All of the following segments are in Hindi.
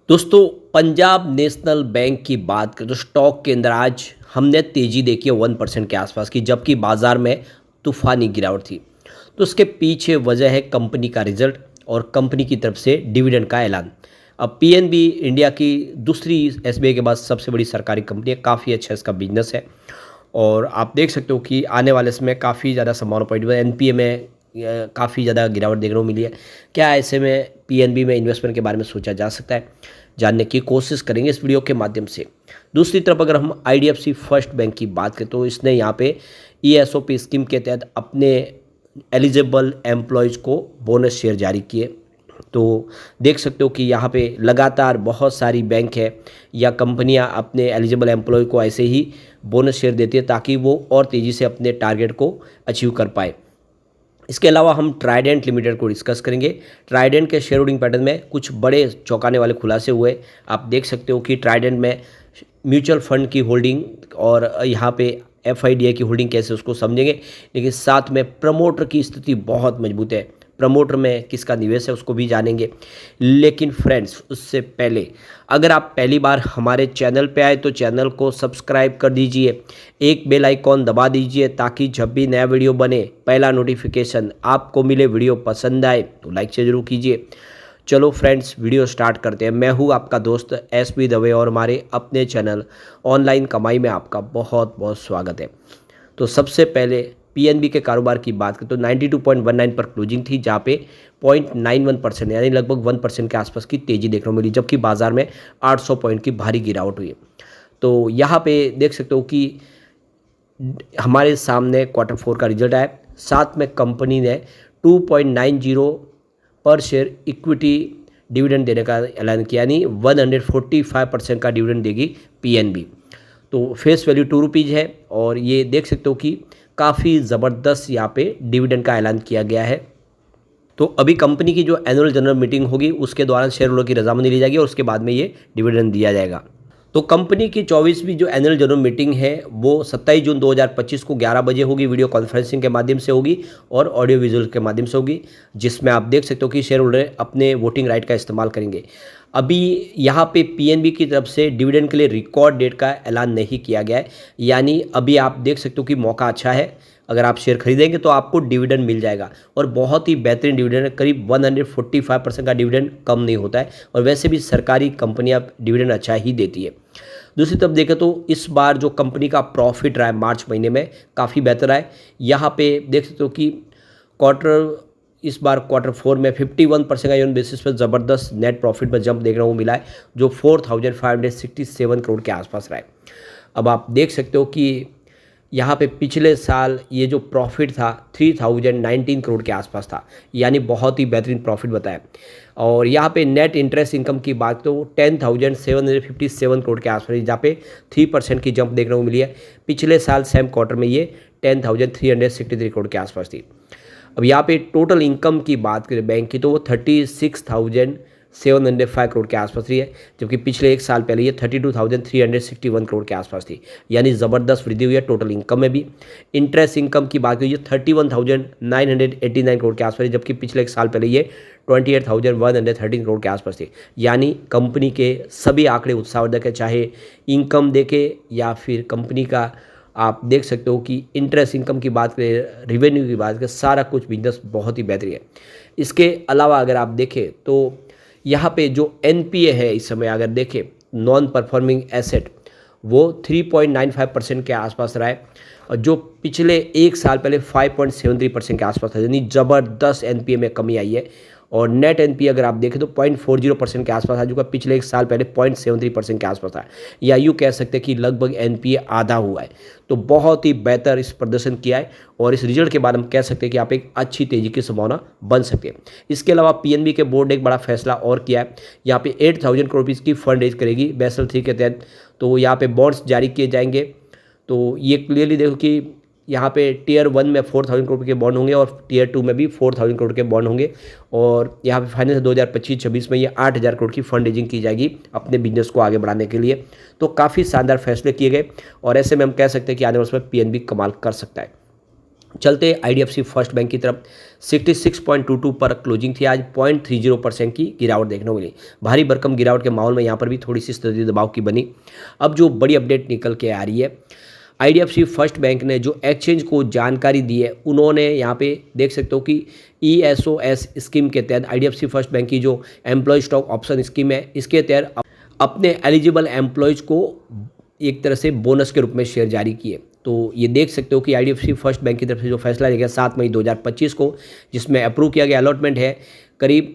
दोस्तों, पंजाब नेशनल बैंक की बात करें तो स्टॉक के अंदर आज हमने तेज़ी देखी है 1% के आसपास की, जबकि बाज़ार में तूफ़ानी गिरावट थी। तो उसके पीछे वजह है कंपनी का रिज़ल्ट और कंपनी की तरफ से डिविडेंड का ऐलान। अब पीएनबी इंडिया की दूसरी एसबीआई के बाद सबसे बड़ी सरकारी कंपनी है, काफ़ी अच्छा इसका बिजनेस है और आप देख सकते हो कि आने वाले समय काफ़ी ज़्यादा संभावना पड़ी हुई है। एनपीए में काफ़ी ज़्यादा गिरावट देखने को मिली है। क्या ऐसे में पीएनबी में इन्वेस्टमेंट के बारे में सोचा जा सकता है? जानने की कोशिश करेंगे इस वीडियो के माध्यम से। दूसरी तरफ अगर हम आईडीएफसी फर्स्ट बैंक की बात करें तो इसने यहाँ पे ईएसओपी स्कीम के तहत अपने एलिजिबल एम्प्लॉयज़ को बोनस शेयर जारी किए। तो देख सकते हो कि यहाँ पे लगातार बहुत सारी बैंक है या कंपनियाँ अपने एलिजिबल एम्प्लॉय को ऐसे ही बोनस शेयर देती है ताकि वो और तेज़ी से अपने टारगेट को अचीव कर पाए। इसके अलावा हम ट्राइडेंट लिमिटेड को डिस्कस करेंगे। ट्राइडेंट के शेयर होल्डिंग पैटर्न में कुछ बड़े चौंकाने वाले खुलासे हुए। आप देख सकते हो कि ट्राइडेंट में म्यूचुअल फंड की होल्डिंग और यहाँ पे एफआईडीआई की होल्डिंग कैसे उसको समझेंगे, लेकिन साथ में प्रमोटर की स्थिति बहुत मजबूत है। प्रमोटर में किसका निवेश है उसको भी जानेंगे। लेकिन फ्रेंड्स, उससे पहले अगर आप पहली बार हमारे चैनल पे आए तो चैनल को सब्सक्राइब कर दीजिए, एक बेल आइकॉन दबा दीजिए ताकि जब भी नया वीडियो बने पहला नोटिफिकेशन आपको मिले। वीडियो पसंद आए तो लाइक से जरूर कीजिए। चलो फ्रेंड्स, वीडियो स्टार्ट करते हैं। मैं हूँ आपका दोस्त एसपी दवे और हमारे अपने चैनल ऑनलाइन कमाई में आपका बहुत बहुत स्वागत है। तो सबसे पहले पीएनबी के कारोबार की बात करें तो 92.19 पर क्लोजिंग थी, जहाँ पे 0.91% यानी लगभग 1% के आसपास की तेज़ी देखने को मिली, जबकि बाजार में 800 पॉइंट की भारी गिरावट हुई। तो यहाँ पे देख सकते हो कि हमारे सामने Q4 का रिजल्ट आया। साथ में कंपनी ने 2.90 पर शेयर इक्विटी डिविडेंड देने का ऐलान किया, यानी 145% का डिविडेंड देगी पीएनबी। तो फेस वैल्यू 2 रुपीज़ है और ये देख सकते हो कि काफ़ी ज़बरदस्त यहाँ पे डिविडेंड का ऐलान किया गया है। तो अभी कंपनी की जो एनुअल जनरल मीटिंग होगी उसके दौरान शेयर होल्डर की रजामंदी ली जाएगी और उसके बाद में ये डिविडेंड दिया जाएगा। तो कंपनी की 24वीं जो एनुअल जनरल मीटिंग है वो 27 जून 2025 को 11 बजे होगी, वीडियो कॉन्फ्रेंसिंग के माध्यम से होगी और ऑडियो विजुअल के माध्यम से होगी, जिसमें आप देख सकते हो कि शेयर होल्डर अपने वोटिंग राइट का इस्तेमाल करेंगे। अभी यहाँ पे पीएनबी की तरफ से डिविडेंड के लिए रिकॉर्ड डेट का ऐलान नहीं किया गया है, यानी अभी आप देख सकते हो कि मौका अच्छा है। अगर आप शेयर खरीदेंगे तो आपको डिविडेंड मिल जाएगा और बहुत ही बेहतरीन डिविडेंड है, करीब 145% का डिविडेंड कम नहीं होता है और वैसे भी सरकारी कंपनियां डिविडेंड अच्छा ही देती है। दूसरी तरफ देखें तो इस बार जो कंपनी का प्रॉफिट रहा है मार्च महीने में काफ़ी बेहतर है। यहाँ पे देख सकते हो कि इस बार Q4 में 51% का यून बेसिस पर ज़बरदस्त नेट प्रॉफिट में जंप देखने को मिला है, जो 4567 करोड़ के आसपास रहा है। अब आप देख सकते हो कि यहाँ पे पिछले साल ये जो प्रॉफिट था 3019 करोड़ के आसपास था, यानी बहुत ही बेहतरीन प्रॉफिट बताया। और यहाँ पे नेट इंटरेस्ट इनकम की बात तो 10,757 करोड़ के आसपास, जहाँ पे 3% की जंप देखने को मिली है। पिछले साल सेम क्वार्टर में ये 10,363 करोड़ के आसपास थी। अब यहाँ पे टोटल इनकम की बात करें बैंक की तो वो 36,705 करोड़ के आसपास रही है, जबकि पिछले एक साल पहले ये 32,361 करोड़ के आसपास थी, यानी ज़बरदस्त वृद्धि हुई है टोटल इनकम में भी। इंटरेस्ट इनकम की बात करिए 31,989 करोड़ के आसपास, जबकि पिछले एक साल पहले ये 28,113 करोड़ के आसपास थी, यानी कंपनी के सभी आंकड़े उत्साहवर्धक है, चाहे इनकम देखे या फिर कंपनी का आप देख सकते हो कि इंटरेस्ट इनकम की बात करें, रिवेन्यू की बात करें, सारा कुछ बिजनेस बहुत ही बेहतरीन है। इसके अलावा अगर आप देखें तो यहाँ पे जो एनपीए है इस समय अगर देखें, नॉन परफॉर्मिंग एसेट, वो 3.95% के आसपास रहा है और जो पिछले एक साल पहले 5.73% के आसपास था, यानी ज़बरदस्त एनपीए में कमी आई है। और नेट एनपीए अगर आप देखें तो 0.40% के आसपास आ चुका, पिछले एक साल पहले 0.73% के आसपास था, या यूँ कह सकते हैं कि लगभग एनपीए आधा हुआ है। तो बहुत ही बेहतर इस प्रदर्शन किया है और इस रिजल्ट के बाद हम कह सकते हैं कि आप एक अच्छी तेज़ी की संभावना बन सके। इसके अलावा पीएनबी के बोर्ड ने एक बड़ा फैसला और किया है, यहाँ पे 8,000 करोड़ रुपीज़ की फंड रेज करेगी बेसल 3 के तहत। तो यहाँ पे बॉन्ड्स जारी किए जाएंगे। तो ये क्लियरली देखो कि यहाँ पे टियर 1 में 4,000 करोड़ के बॉन्ड होंगे और टियर 2 में भी 4,000 करोड़ के बॉन्ड होंगे। और यहाँ पे फाइनेंस 2025-26 में ये 8,000 करोड़ की फंड रेजिंग की जाएगी अपने बिजनेस को आगे बढ़ाने के लिए। तो काफ़ी शानदार फैसले किए गए और ऐसे में हम कह सकते हैं कि आने वाले समय पीएनबी कमाल कर सकता है। चलते आईडीएफसी फर्स्ट बैंक की तरफ 66.22 पर क्लोजिंग थी। आज 0.30% की गिरावट देखने को मिली। भारी भरकम गिरावट के माहौल में यहाँ पर भी थोड़ी सी स्थिति दबाव की बनी। अब जो बड़ी अपडेट निकल के आ रही है, आईडीएफसी फर्स्ट बैंक ने जो एक्सचेंज को जानकारी दी है, उन्होंने यहाँ पे देख सकते हो कि ESOS स्कीम के तहत आईडीएफसी फर्स्ट बैंक की जो एम्प्लॉय स्टॉक ऑप्शन स्कीम है, इसके तहत अपने एलिजिबल एम्प्लॉयज़ को एक तरह से बोनस के रूप में शेयर जारी किए। तो ये देख सकते हो कि आईडीएफसी फर्स्ट बैंक की तरफ से जो फैसला लिया गया 7 मई 2025 को, जिसमें अप्रूव किया गया अलॉटमेंट है करीब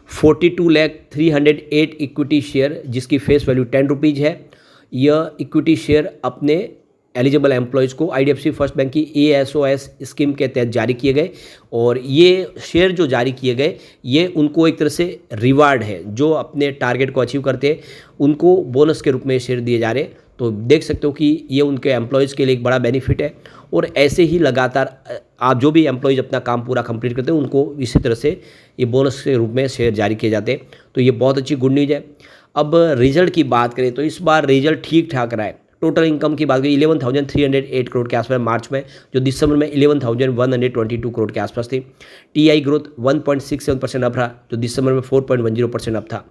42,03,08 इक्विटी शेयर, जिसकी फेस वैल्यू 10 रुपीज़ है। यह इक्विटी शेयर अपने एलिजिबल एम्प्लॉयज़ को आईडीएफसी फर्स्ट बैंक की ESOS स्कीम के तहत जारी किए गए, और ये शेयर जो जारी किए गए ये उनको एक तरह से रिवार्ड है, जो अपने टारगेट को अचीव करते हैं उनको बोनस के रूप में शेयर दिए जा रहे हैं। तो देख सकते हो कि ये उनके एम्प्लॉयज़ के लिए एक बड़ा बेनिफिट है, और ऐसे ही लगातार आप जो भी एम्प्लॉयज़ अपना काम पूरा कंप्लीट करते हैं उनको इसी तरह से ये बोनस के रूप में शेयर जारी किए जाते हैं। तो ये बहुत अच्छी गुड न्यूज़ है। अब रिजल्ट की बात करें तो इस बार रिजल्ट ठीक ठाक रहा है। टोटल इनकम की बात करें 11,308 करोड़ के आसपास मार्च में, जो दिसंबर में 11,122 करोड़ के आसपास थी। टीआई ग्रोथ 1.67% अप रहा, जो दिसंबर में 4.10% अप था।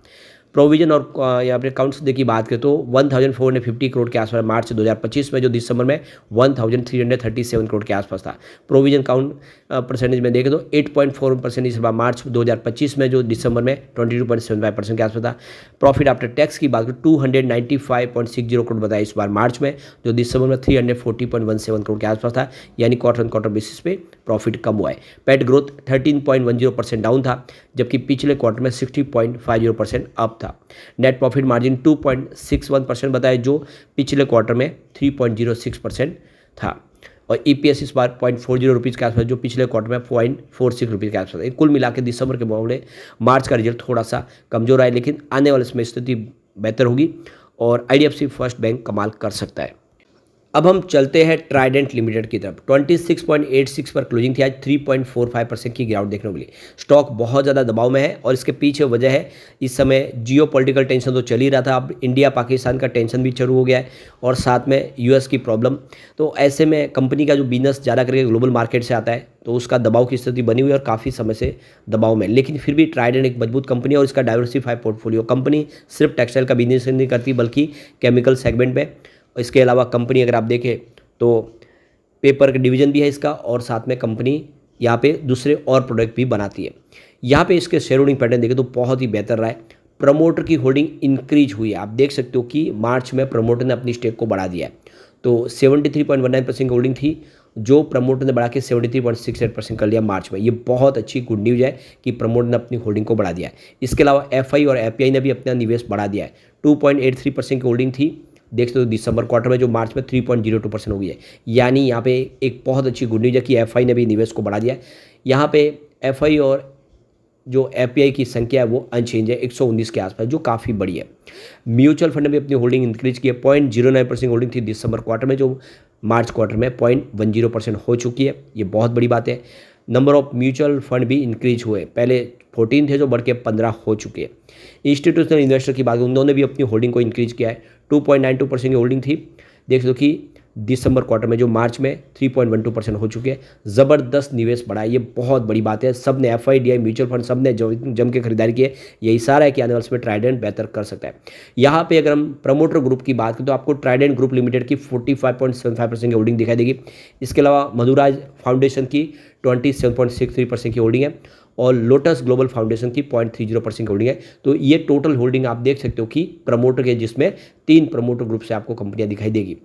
प्रोविजन और यहाँ पर अकाउंट्स की बात करें तो 1,450 करोड़ के आसपास मार्च 2025 में, जो दिसंबर में 1,337 करोड़ के आसपास था। प्रोविजन काउंट परसेंटेज में देखें तो 8.41% इस बार मार्च 2025 में, जो दिसंबर में 22.75% के आसपास था। प्रॉफिट आफ्टर टैक्स की बात करें 295.60 करोड़ बताया इस बार मार्च में, जो दिसंबर में 340.17 करोड़ के आसपास था। यानी क्वार्टर ऑन क्वार्टर बेसिस पे प्रॉफिट कम हुआ है। पैट ग्रोथ 13.10% डाउन था, जबकि पिछले क्वार्टर में 60.50% अप था। नेट प्रॉफिट मार्जिन 2.61% बताया, जो पिछले क्वार्टर में 3.06% था। और ईपीएस इस बार 0.40 रुपीज़ के आसपास, जो पिछले क्वार्टर में 0.46 रुपीज़ के आसपास है। कुल मिला के दिसंबर के मामले मार्च का रिजल्ट थोड़ा सा कमजोर आया, लेकिन आने वाले समय स्थिति बेहतर होगी और आईडीएफसी फर्स्ट बैंक कमाल कर सकता है। अब हम चलते हैं ट्राइडेंट लिमिटेड की तरफ। 26.86 पर क्लोजिंग थी। आज 3.45% की गिरावट देखने को मिली। स्टॉक बहुत ज़्यादा दबाव में है, और इसके पीछे वजह है इस समय जियो पॉलिटिकल टेंशन तो चल ही रहा था, अब इंडिया पाकिस्तान का टेंशन भी शुरू हो गया है, और साथ में यूएस की प्रॉब्लम। तो ऐसे में कंपनी का जो बिजनेस ज़्यादा करके ग्लोबल मार्केट से आता है, तो उसका दबाव की स्थिति बनी हुई है और काफ़ी समय से दबाव में। लेकिन फिर भी ट्राइडेंट एक मजबूत कंपनी है, और इसका डाइवर्सिफाई पोर्टफोलियो। कंपनी सिर्फ टेक्सटाइल का बिजनेस नहीं करती, बल्कि केमिकल सेगमेंट में। इसके अलावा कंपनी अगर आप देखें तो पेपर का डिवीज़न भी है इसका, और साथ में कंपनी यहाँ पे दूसरे और प्रोडक्ट भी बनाती है। यहाँ पे इसके शेयर होल्डिंग पैटर्न देखें तो बहुत ही बेहतर रहा है। प्रमोटर की होल्डिंग इंक्रीज हुई है। आप देख सकते हो कि मार्च में प्रमोटर ने अपनी स्टेक को बढ़ा दिया है। तो 73.19% की होल्डिंग थी, जो प्रमोटर ने बढ़ा के 73.68% कर लिया मार्च में। ये बहुत अच्छी गुड न्यूज़ है कि प्रमोटर ने अपनी होल्डिंग को बढ़ा दिया है। इसके अलावा एफआई और एपीआई ने भी अपना निवेश बढ़ा दिया है। 2.83% की होल्डिंग थी, देखते हो दिसंबर क्वार्टर में, जो मार्च में 3.02% हो गई है। यानी यहाँ पे एक बहुत अच्छी गुड न्यूज़ है कि एफआई ने भी निवेश को बढ़ा दिया है। यहाँ पे एफआई और जो एपीआई की संख्या है वो अनचेंज है 119 के आसपास, जो काफ़ी बड़ी है। म्यूचुअल फंड ने भी अपनी होल्डिंग इंक्रीज की है। 0.09% होल्डिंग थी दिसंबर क्वार्टर में, जो मार्च क्वार्टर में 0.10% हो चुकी है। ये बहुत बड़ी बात है। नंबर ऑफ म्यूचुअल फंड भी इंक्रीज हुए, पहले 14 थे जो बढ़ के 15 हो चुके हैं। इंस्टीट्यूशनल इन्वेस्टर की बात, उन्होंने भी अपनी होल्डिंग को इंक्रीज किया है। 2.92% की होल्डिंग थी, देख लो कि दिसंबर क्वार्टर में, जो मार्च में 3.12% हो चुके हैं। ज़बरदस्त निवेश बढ़ा है, ये बहुत बड़ी बात है। सब ने एफआईडीआई म्यूचुअल फंड सब ने जम के खरीदारी की है। यही सारा है कि आने वाले समय ट्राइडेंट बेहतर कर सकता है। यहाँ पे अगर हम प्रमोटर ग्रुप की बात करें तो आपको ट्राइडेंट ग्रुप लिमिटेड की 45.75% की होल्डिंग दिखाई देगी। इसके अलावा मधुराज फाउंडेशन की 27.63% की होल्डिंग है, और लोटस ग्लोबल फाउंडेशन की 0.30% की होल्डिंग है। तो ये टोटल होल्डिंग आप देख सकते हो कि प्रमोटर के, जिसमें 3 प्रमोटर ग्रुप से आपको कंपनियां दिखाई देगी।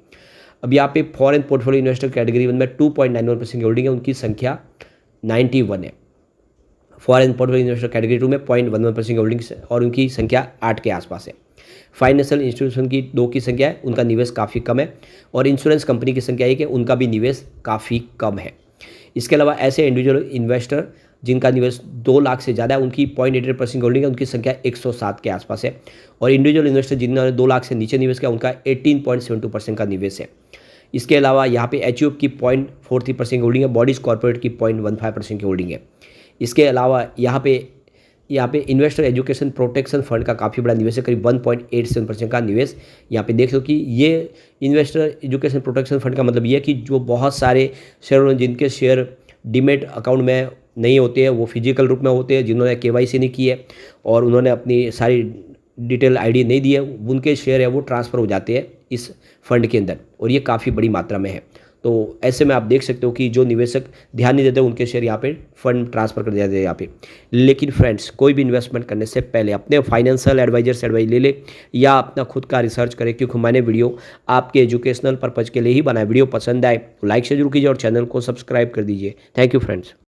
अब यहाँ पे फॉरेन पोर्टफोलियो इन्वेस्टर कैटेगरी 1 में 2.91% की होल्डिंग है, उनकी संख्या 91 है। फॉरेन पोर्टफोलियो इन्वेस्टर कैटेगरी 2 में 0.11% की होल्डिंग और उनकी संख्या 8 के आसपास है। फाइनेंशियल इंस्टीट्यूशन की 2 की संख्या है, उनका निवेश काफ़ी कम है। और इंश्योरेंस कंपनी की संख्या 1 है, उनका भी निवेश काफ़ी कम है। इसके अलावा ऐसे इंडिविजुअल इन्वेस्टर जिनका निवेश 2 लाख से ज़्यादा है, उनकी 0.88% की होल्डिंग है, उनकी संख्या 107 के आसपास है। और इंडिविजुअल इन्वेस्टर जिन्होंने 2 लाख से नीचे निवेश किया, उनका 18.72% का निवेश है। इसके अलावा यहाँ पे एचयूएफ की 0.43% की होल्डिंग है, बॉडीज कॉर्पोरेट की 0.15% की होल्डिंग है। इसके अलावा यहाँ पे यहाँ पे इन्वेस्टर एजुकेशन प्रोटेक्शन फंड का काफ़ी बड़ा निवेश है, करीब 1.87% का निवेश यहाँ पे देख लो कि ये इन्वेस्टर एजुकेशन प्रोटेक्शन फंड का मतलब ये है कि जो बहुत सारे शेयर जिनके शेयर डीमैट अकाउंट में नहीं होते हैं, वो फिजिकल रूप में होते हैं, जिन्होंने केवाईसी नहीं की है और उन्होंने अपनी सारी डिटेल आईडी नहीं दी है, उनके शेयर है वो ट्रांसफ़र हो जाते हैं इस फंड के अंदर, और ये काफ़ी बड़ी मात्रा में है। तो ऐसे में आप देख सकते हो कि जो निवेशक ध्यान नहीं देते उनके शेयर यहाँ पे फंड ट्रांसफ़र कर दिया जाते हैं यहाँ पे। लेकिन फ्रेंड्स, कोई भी इन्वेस्टमेंट करने से पहले अपने फाइनेंशियल एडवाइजर से एडवाइस ले ले या अपना खुद का रिसर्च करें, क्योंकि मैंने वीडियो आपके एजुकेशनल पर्पज़ के लिए ही बनाया। वीडियो पसंद आए तो लाइक से जरूर कीजिए और चैनल को सब्सक्राइब कर दीजिए। Thank you friends.